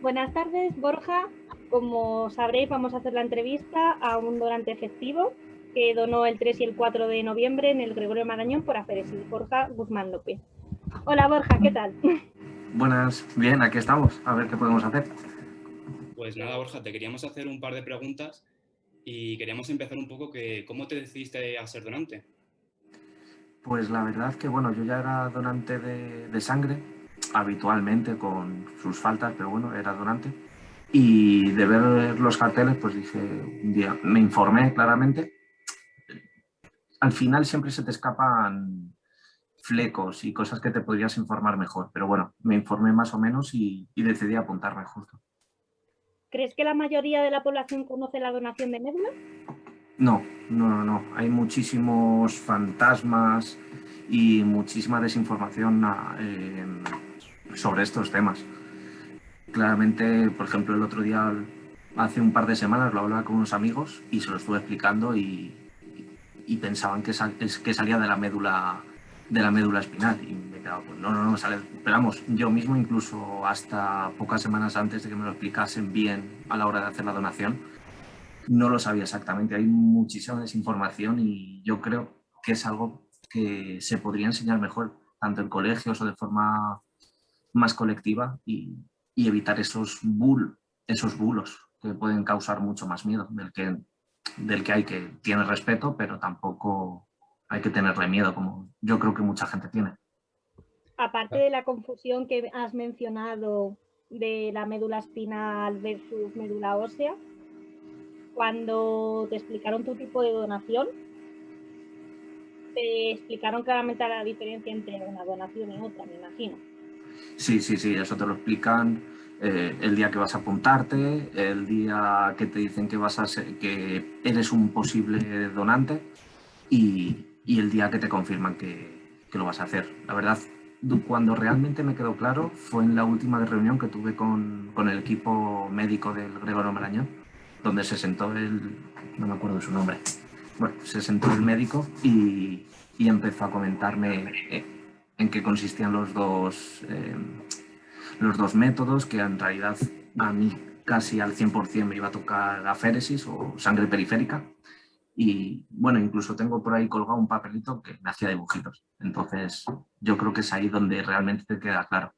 Buenas tardes, Borja. Como sabréis, vamos a hacer la entrevista a un donante efectivo que donó el 3 y el 4 de noviembre en el Gregorio Marañón por aféresis, Borja Guzmán López. Hola, Borja, ¿qué tal? Buenas, bien, aquí estamos, a ver qué podemos hacer. Pues nada, Borja, te queríamos hacer un par de preguntas y queríamos empezar un poco que cómo te decidiste a ser donante. Pues la verdad que, bueno, yo ya era donante de sangre, habitualmente con sus faltas, pero bueno, era donante. Y de ver los carteles, pues dije, un día, me informé claramente. Al final siempre se te escapan flecos y cosas que te podrías informar mejor, pero bueno, me informé más o menos y decidí apuntarme justo. ¿Crees que la mayoría de la población conoce la donación de médula? No, no. Hay muchísimos fantasmas y muchísima desinformación sobre estos temas. Claramente, por ejemplo, el otro día, hace un par de semanas, lo hablaba con unos amigos y se lo estuve explicando y pensaban que salía de la médula espinal. Y me quedaba, pues no, sale. Pero vamos, yo mismo, incluso hasta pocas semanas antes de que me lo explicasen bien a la hora de hacer la donación, no lo sabía exactamente. Hay muchísima desinformación y yo creo que es algo que se podría enseñar mejor, tanto en colegios o de forma más colectiva y evitar esos bulos que pueden causar mucho más miedo, del que hay que tiene respeto, pero tampoco hay que tenerle miedo, como yo creo que mucha gente tiene. Aparte de la confusión que has mencionado de la médula espinal versus médula ósea, cuando te explicaron tu tipo de donación, te explicaron claramente la diferencia entre una donación y otra, me imagino. Sí, eso te lo explican el día que vas a apuntarte, el día que te dicen que eres un posible donante y el día que te confirman que lo vas a hacer. La verdad, cuando realmente me quedó claro fue en la última reunión que tuve con el equipo médico del Gregorio Marañón, donde se sentó no me acuerdo de su nombre, bueno, se sentó el médico y empezó a comentarme en qué consistían los dos métodos, que en realidad a mí casi al 100% me iba a tocar aféresis o sangre periférica. Y bueno, incluso tengo por ahí colgado un papelito que me hacía dibujitos. Entonces, yo creo que es ahí donde realmente te queda claro.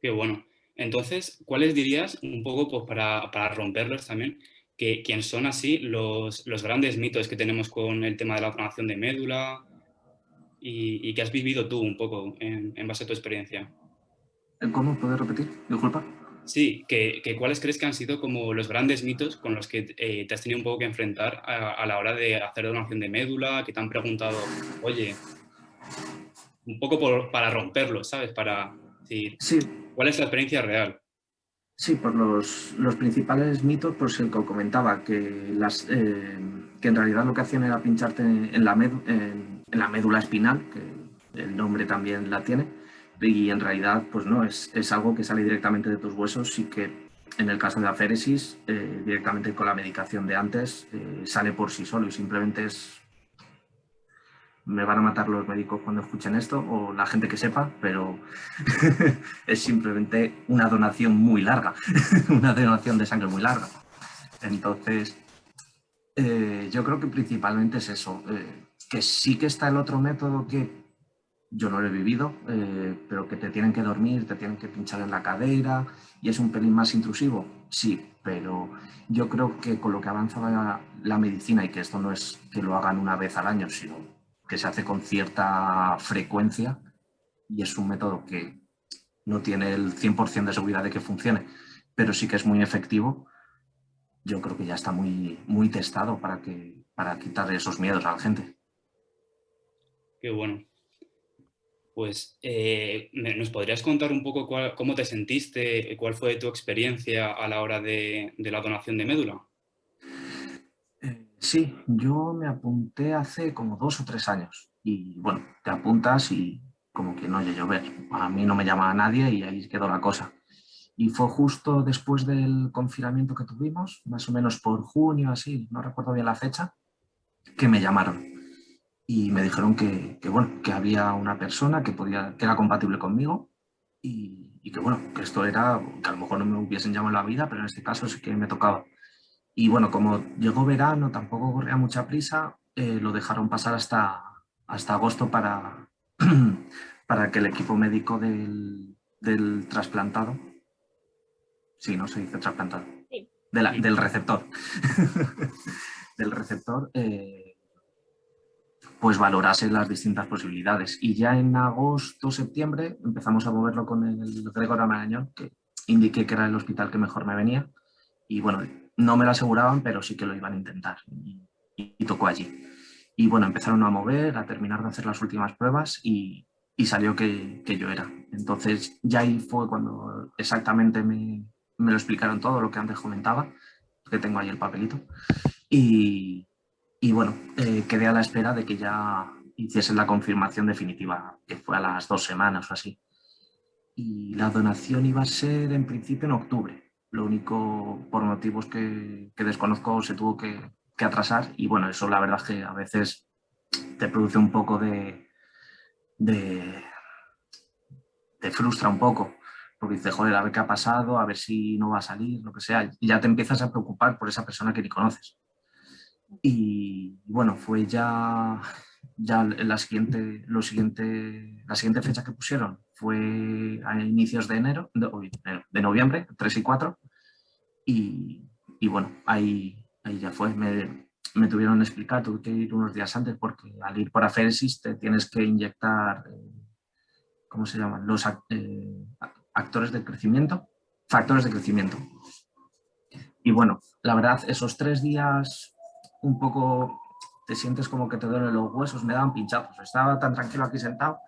Qué bueno. Entonces, ¿cuáles dirías, un poco pues, para romperlos también, quién son así los grandes mitos que tenemos con el tema de la donación de médula y que has vivido tú un poco en base a tu experiencia? ¿Cómo? ¿Puedes repetir? Disculpa. Sí, que cuáles crees que han sido como los grandes mitos con los que te has tenido un poco que enfrentar a la hora de hacer donación de médula, que te han preguntado, oye, un poco para romperlos, ¿sabes? Para decir, Sí, ¿cuál es la experiencia real? sí, por los principales mitos, pues el que comentaba, que en realidad lo que hacían era pincharte en la médula espinal, que el nombre también la tiene, y en realidad pues no, es algo que sale directamente de tus huesos y que en el caso de aféresis, directamente con la medicación de antes, sale por sí solo y simplemente me van a matar los médicos cuando escuchen esto o la gente que sepa, pero es simplemente una donación muy larga, una donación de sangre muy larga. Entonces, yo creo que principalmente es eso, que sí que está el otro método que yo no lo he vivido, pero que te tienen que dormir, te tienen que pinchar en la cadera y es un pelín más intrusivo, sí, pero yo creo que con lo que avanza la medicina y que esto no es que lo hagan una vez al año, sino que se hace con cierta frecuencia y es un método que no tiene el 100% de seguridad de que funcione, pero sí que es muy efectivo. Yo creo que ya está muy testado para quitarle esos miedos a la gente. Qué bueno. Pues, ¿nos podrías contar un poco cómo te sentiste, cuál fue tu experiencia a la hora de la donación de médula? Sí, yo me apunté hace como 2 o 3 años y bueno, te apuntas y como que no oye llover. A mí no me llama a nadie y ahí quedó la cosa. Y fue justo después del confinamiento que tuvimos, más o menos por junio, así, no recuerdo bien la fecha, que me llamaron y me dijeron bueno, que había una persona que era compatible conmigo y que bueno, que esto era, que a lo mejor no me hubiesen llamado en la vida, pero en este caso sí que me tocaba. Y bueno, como llegó verano, tampoco corría mucha prisa, lo dejaron pasar hasta agosto para que el equipo médico del trasplantado, sí, no se dice trasplantado, Sí. del receptor, del receptor, pues valorase las distintas posibilidades. Y ya en agosto, septiembre, empezamos a moverlo con el Gregorio Marañón, que indiqué que era el hospital que mejor me venía. Y bueno, no me lo aseguraban, pero sí que lo iban a intentar. Y tocó allí. Y bueno, empezaron a mover, a terminar de hacer las últimas pruebas y salió que yo era. Entonces ya ahí fue cuando exactamente me lo explicaron todo lo que antes comentaba, que tengo ahí el papelito. Y, y bueno, quedé a la espera de que ya hiciesen la confirmación definitiva, que fue a las 2 semanas o así. Y la donación iba a ser en principio en octubre. Lo único, por motivos que desconozco, se tuvo que atrasar. Y bueno, eso la verdad es que a veces te produce un poco de te frustra un poco. Porque dices, joder, a ver qué ha pasado, a ver si no va a salir, lo que sea. Y ya te empiezas a preocupar por esa persona que ni conoces. Y bueno, fue ya la siguiente fecha que pusieron fue a inicios de de noviembre, 3 y 4, y bueno, ahí ya fue. Me tuvieron que explicar, tuve que ir unos días antes porque al ir por aféresis te tienes que inyectar, ¿cómo se llaman? Actores de crecimiento, factores de crecimiento. Y bueno, la verdad, esos 3 días un poco te sientes como que te duelen los huesos, me daban pinchazos. Estaba tan tranquilo aquí sentado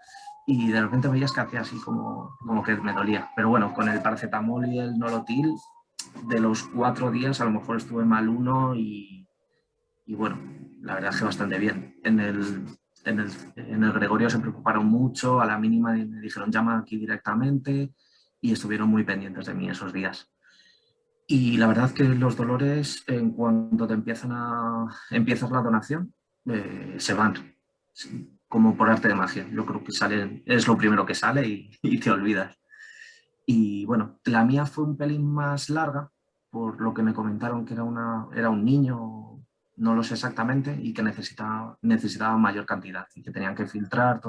y de repente veías que hacía así como que me dolía. Pero bueno, con el paracetamol y el nolotil, de los 4 días a lo mejor estuve mal uno y bueno, la verdad es que bastante bien. En el Gregorio se preocuparon mucho, a la mínima me dijeron llama aquí directamente y estuvieron muy pendientes de mí esos días. Y la verdad que los dolores, en cuanto te empiezas la donación, se van, como por arte de magia. Yo creo que salen, es lo primero que sale y te olvidas. Y bueno, la mía fue un pelín más larga, por lo que me comentaron que era un niño, no lo sé exactamente, y que necesitaba mayor cantidad y que tenían que filtrar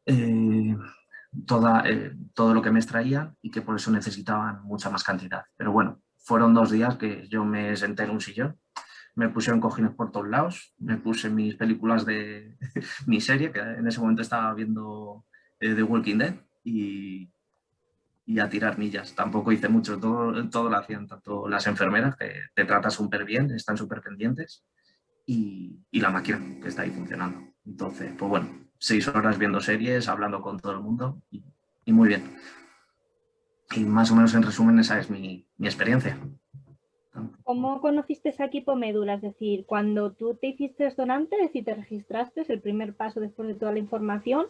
eh, todo lo que me extraían y que por eso necesitaban mucha más cantidad. Pero bueno, fueron 2 días que yo me senté en un sillón, me pusieron cojines por todos lados, me puse mis películas de mi serie, que en ese momento estaba viendo The Walking Dead, y a tirar millas. Tampoco hice mucho, todo lo hacían, tanto las enfermeras, que te tratan súper bien, están súper pendientes, y la máquina que está ahí funcionando. Entonces, pues bueno, 6 horas viendo series, hablando con todo el mundo y muy bien. Y más o menos en resumen esa es mi experiencia. ¿Cómo conociste ese equipo médula? Es decir, cuando tú te hiciste donante, es decir, te registraste, el primer paso después de toda la información,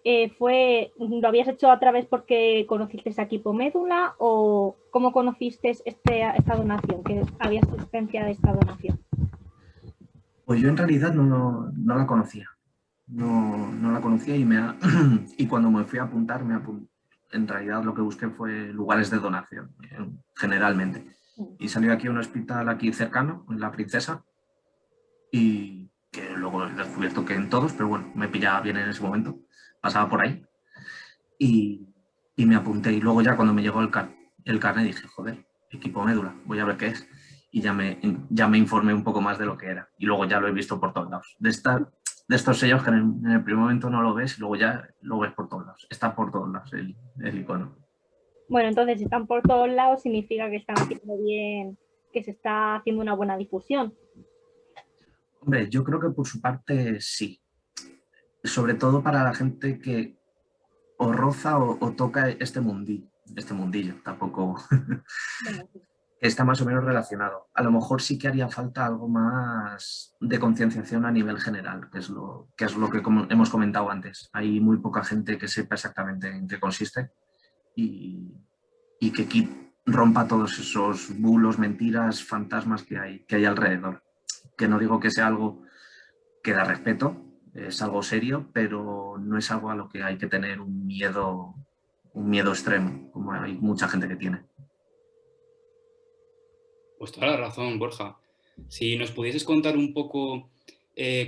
¿lo habías hecho a través porque conociste ese equipo médula o cómo conociste esta donación, que había existencia de esta donación? Pues yo en realidad no la conocía. No la conocía y cuando me fui a apuntar, en realidad lo que busqué fue lugares de donación, generalmente. Y salió aquí un hospital aquí cercano, en La Princesa, y que luego he descubierto que en todos, pero bueno, me pillaba bien en ese momento, pasaba por ahí y, y me apunté. Y luego ya cuando me llegó el carnet dije, joder, equipo médula, voy a ver qué es. Y ya me informé un poco más de lo que era. Y luego ya lo he visto por todos lados. De estos sellos que en el primer momento no lo ves y luego ya lo ves por todos lados. Está por todos lados el icono. Bueno, entonces si están por todos lados significa que están haciendo bien, que se está haciendo una buena difusión. Hombre, yo creo que por su parte sí. Sobre todo para la gente que o roza o toca este mundillo. Tampoco Bueno, sí. está más o menos relacionado. A lo mejor sí que haría falta algo más de concienciación a nivel general, que es lo que hemos comentado antes. Hay muy poca gente que sepa exactamente en qué consiste y que rompa todos esos bulos, mentiras, fantasmas que hay alrededor. Que no digo que sea algo que da respeto, es algo serio, pero no es algo a lo que hay que tener un miedo un miedo extremo, como hay mucha gente que tiene. Pues toda la razón, Borja. Si nos pudieses contar un poco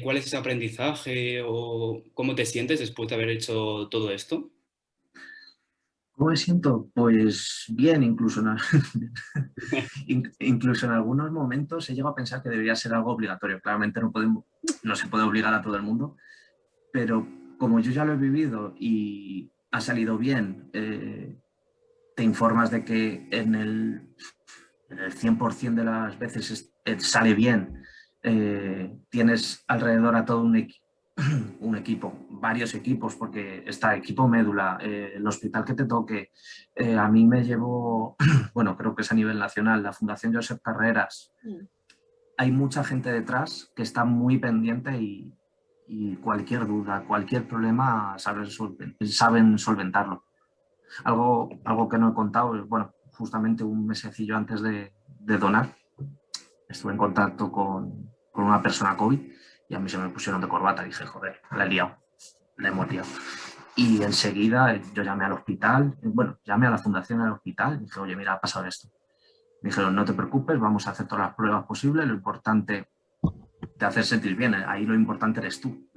cuál es ese aprendizaje o cómo te sientes después de haber hecho todo esto. ¿Cómo me siento? Pues bien, incluso en algunos momentos he llegado a pensar que debería ser algo obligatorio. Claramente no se puede obligar a todo el mundo, pero como yo ya lo he vivido y ha salido bien, te informas de que en el 100% de las veces sale bien. Tienes alrededor a todo un equipo, varios equipos, porque está equipo médula, el hospital que te toque. A mí me llevó, bueno, creo que es a nivel nacional, la Fundación Josep Carreras. Hay mucha gente detrás que está muy pendiente y cualquier duda, cualquier problema saben solventarlo. Algo que no he contado es, bueno, justamente un mesecillo antes de donar, estuve en contacto con una persona COVID y a mí se me pusieron de corbata. Dije, joder, la he liado, la hemos liado. Y enseguida yo llamé al hospital, bueno, llamé a la fundación del hospital y dije, oye, mira, ha pasado esto. Me dijeron, no te preocupes, vamos a hacer todas las pruebas posibles, lo importante te hace sentir bien, ahí lo importante eres tú.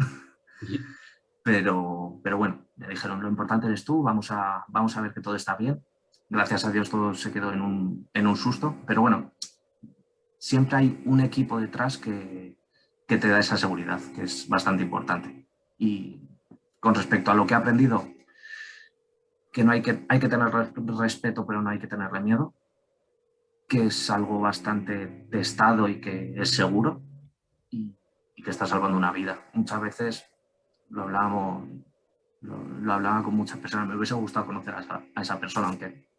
Pero bueno, me dijeron, lo importante eres tú, vamos a ver que todo está bien. Gracias a Dios todo se quedó en un susto, pero bueno, siempre hay un equipo detrás que te da esa seguridad, que es bastante importante. Y con respecto a lo que he aprendido, que no hay que tener respeto, pero no hay que tenerle miedo, que es algo bastante testado y que es seguro y que está salvando una vida. Muchas veces lo hablaba con muchas personas, me hubiese gustado conocer a esa persona, aunque